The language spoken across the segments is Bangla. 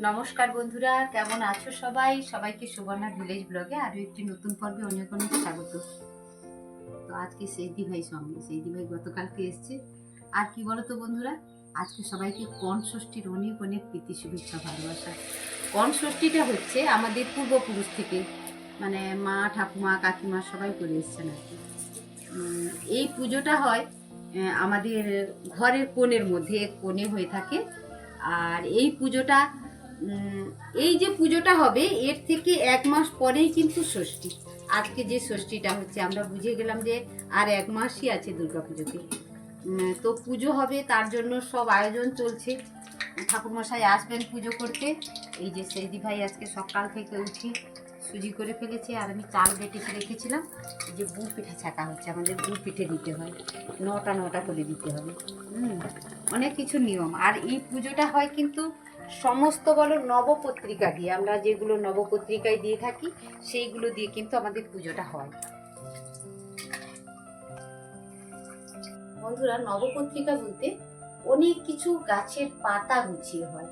নমস্কার বন্ধুরা, কেমন আছো সবাই? সবাইকে সুবর্ণা ভিলেজ ব্লগে আরো একটি নতুন পর্বে অনেক অনেক স্বাগত। তো আজকে সেইদি ভাই সঙ্গে, সেইদি ভাই গতকালকে এসছে। আর কি বলতো বন্ধুরা, আজকে সবাইকে কন ষষ্ঠীর অনেক অনেক প্রীতি শুভেচ্ছা ভালোবাসা। কন ষষ্ঠীটা হচ্ছে আমাদের পূর্বপুরুষ থেকে, মানে মা ঠাকুমা কাকিমা সবাই করে এসছেন আর কি। এই পুজোটা হয় আমাদের ঘরের কোণের মধ্যে, এক কোণে হয়ে থাকে। আর এই পুজোটা এই যে পুজোটা হবে এর থেকে 1 মাস পরেই কিন্তু ষষ্ঠী। আজকে যে ষষ্ঠীটা হচ্ছে আমরা বুঝে গেলাম যে আর 1 মাসই আছে দুর্গা পুজোতে। তো পুজো হবে, তার জন্য সব আয়োজন চলছে। ঠাকুরমশাই আসবেন পুজো করতে। এই যে সেইদি ভাই আজকে সকাল থেকে উঠি সুজি করে ফেলেছে, আর আমি চাল বেটে রেখেছিলাম। এই যে গুড় পিঠা ছাকা হচ্ছে, আমাদের গুড় পিঠে দিতে হয়, নটা করে দিতে হবে। অনেক কিছু নিয়ম। আর এই পুজোটা হয় কিন্তু সমস্ত বলো নবপত্রিকা দিয়ে, আমরা যেগুলো নবপত্রিকায় দিয়ে থাকি সেইগুলো দিয়ে কিন্তু আমাদের পুজোটা হয়। বন্ধুরা, নবপত্রিকা বলতে অনেক কিছু গাছের পাতা গুছিয়ে হয়,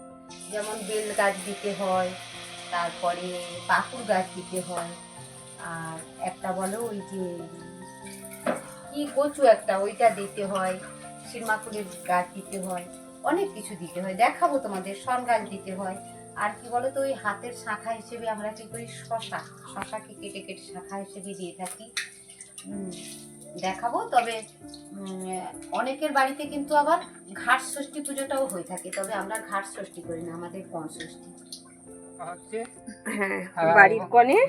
যেমন বেল গাছ দিতে হয়, তারপরে পাকুড় গাছ দিতে হয়, আর একটা বলো ওই যে কি কচু একটা ওইটা দিতে হয়, শিরমাকুলের গাছ দিতে হয়, অনেক কিছু দিতে হয়। দেখাবো তোমাদের, শন গাছ দিতে হয়। আর কি বলতো, ওই হাতের শাখা হিসেবে আমরা কি করি, শশাকে কেটে কেটে শাখা হিসেবে দিয়ে থাকি। দেখাবো। তবে অনেকের বাড়িতে কিন্তু আবার ঘাট ষষ্ঠী পুজোটাও হয়ে থাকে, তবে আমরা ঘাট ষষ্ঠী করি না, আমাদের কন ষষ্ঠী হচ্ছে। হ্যাঁ, বাড়ির কোণে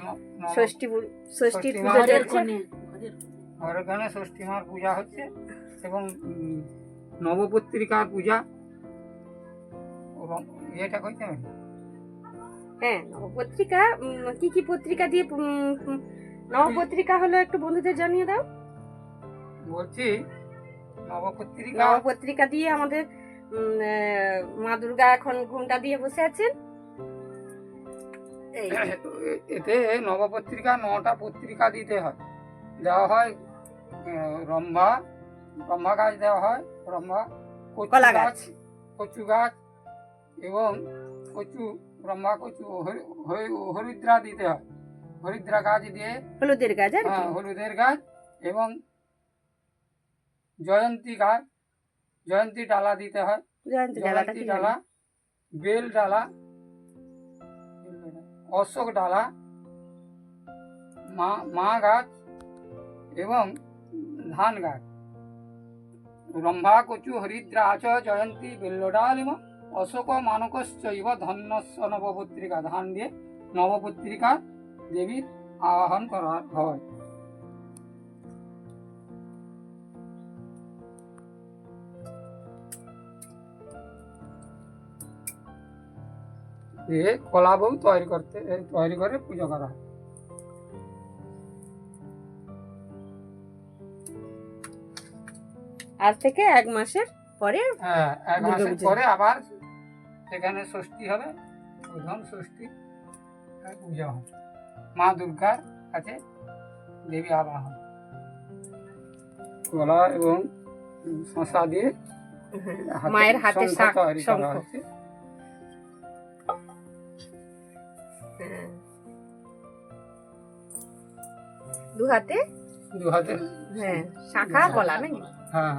ষষ্ঠীর পুজো চলছে। ঘরের কোণে ষষ্ঠী মার পূজা হচ্ছে এবং নবপত্রিকার পূজা এবং এটা কইতে হবে। হ্যাঁ, নবপত্রিকা কি কি পত্রিকা দিয়ে নবপত্রিকা হলো একটু বন্ধুদের জানিয়ে দাও। বলছি নবপত্রিকা দিয়ে আমাদের মা দুর্গা এখন ঘুমটা দিয়ে বসে আছেন। এতে নবপত্রিকা 9টা পত্রিকা দিতে হয়, দেওয়া হয় রম্ভা গাছ দেওয়া হয়, রম্ভা কলা গাছ, কচু গাছ এবং রম্ভা কচু হরিদ্রা দিতে হয়। হরিদ্রা গাছ দিয়ে হলুদের গাছ, আর কি হলুদের গাছ এবং জয়ন্তী ডালা দিতে হয়। জয়ন্তী ডালা, বেল ডালা, অশোক ডালা, মা গাছ এবং ধান গাছ। রম্ভা কচু হরিদ্রা চ জয়ন্তী বেল্লডাল এবং অশোক মানকশ্চৈব ধন্যস্য নবপত্রিকা। ধান দিয়ে নবপত্রিকা দেবীর আবাহন করা হয়। কলা বউ তৈরি করে পুজো করা হয়। আজ থেকে 1 মাসের পরে, 1 মাসের পরে আবার সেখানে ষষ্ঠী হবে, প্রধান ষষ্ঠী পূজা হয়। মা দুর্গার কাছে দেবী আবাহন, কলা এবং শশা দিয়ে মায়ের হাতে তৈরি করা হচ্ছে। দু হাতে হ্যাঁ, শাখা কলা নাকি? হ্যাঁ,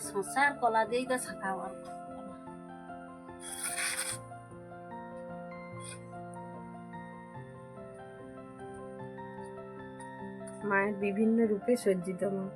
শশা আর কলা দিয়েই তো শাখা। মায়ের বিভিন্ন রূপে সজ্জিত মা।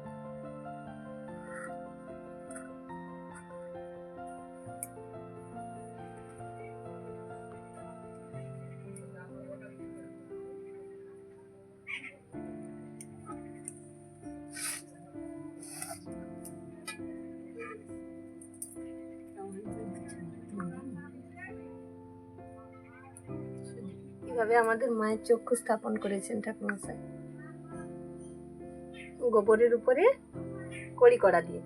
কিভাবে আমাদের মায়ের চক্ষু স্থাপন করেছেন ঠাকুরমশাই, গোবরের উপরে কড়ি করা দিয়ে।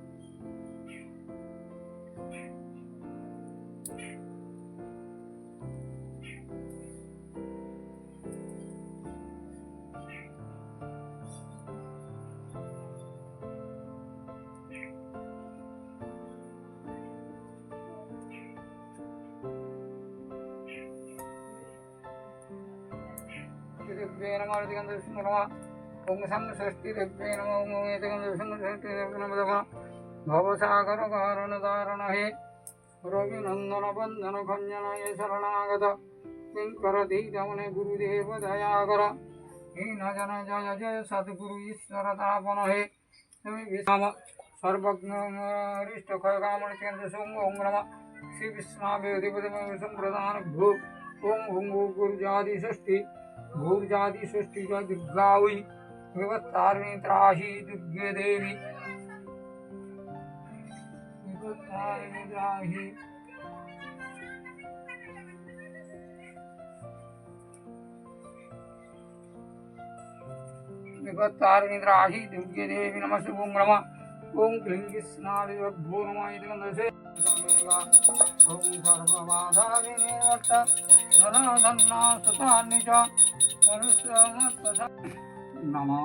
দেব্যে নমঃ অধিকান্ত বিষ্ণু নমঃ ওম সাং ষষ্ঠী দেব্যে নমঃ ওম এদিকান্ত বিষ্ণু ষষ্ঠী দেব্যে নমঃ ভবসাগর কারণ ধারণ হে রবিনন্দন বন্ধন খঞ্জন এ শরণাগত কিঙ্করতি দমনে গুরুদেব দয়াকর হে ন জন জয় জয় সদ্গুরু ঈশ্বর তাপন হে তুমি বিষ্ণাম সর্বজ্ঞ হরিষ্ঠ ক্ষয় কামণ কেন্দ্র সঙ্গ ওম নমঃ শ্রী বিষ্ণাবে অধিপতি সম্প্রদান ভূ ওম হুম গুরুজাদি ষষ্ঠী ভূর্জাদি ষষ্ঠী জয় দুর্গাউই বিভত্তারিণী ত্রাহি দুর্গে দেবী বিভত্তারিণী ত্রাহি विभत्तारिणी त्राहि दुर्गे देवी नमस्ते ओम नमः ओम क्लीं कृष्णादिभ्यो नमः इति गन्धसे ओम सर्वबाधाविनिवर्त धनाधन्ना सुतानि च मनुष्यमत्तसा नमः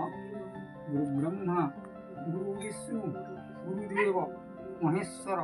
गुरु ब्रह्मा गुरु विष्णु गुरुदेव महेश्वर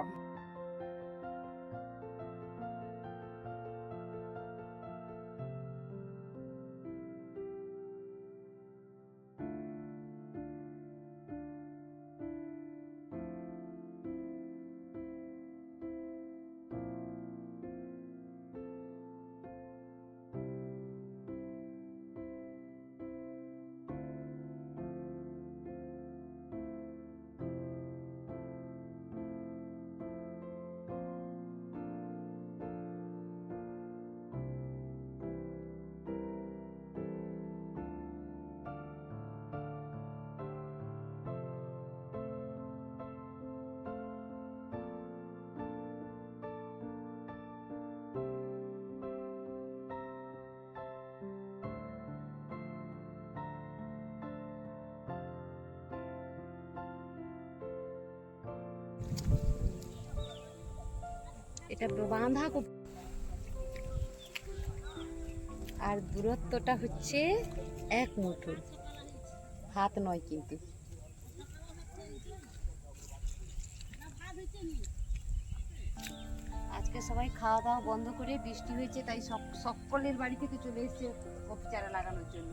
এটা বাঁধা আর দূরত্বটা হচ্ছে 1 মুঠো, হাত নয় কিন্তু। আজকে সবাই খাওয়া দাওয়া বন্ধ করে বৃষ্টি হয়েছে, তাই সকলের বাড়ি থেকে চলে এসেছে কফি চারা লাগানোর জন্য।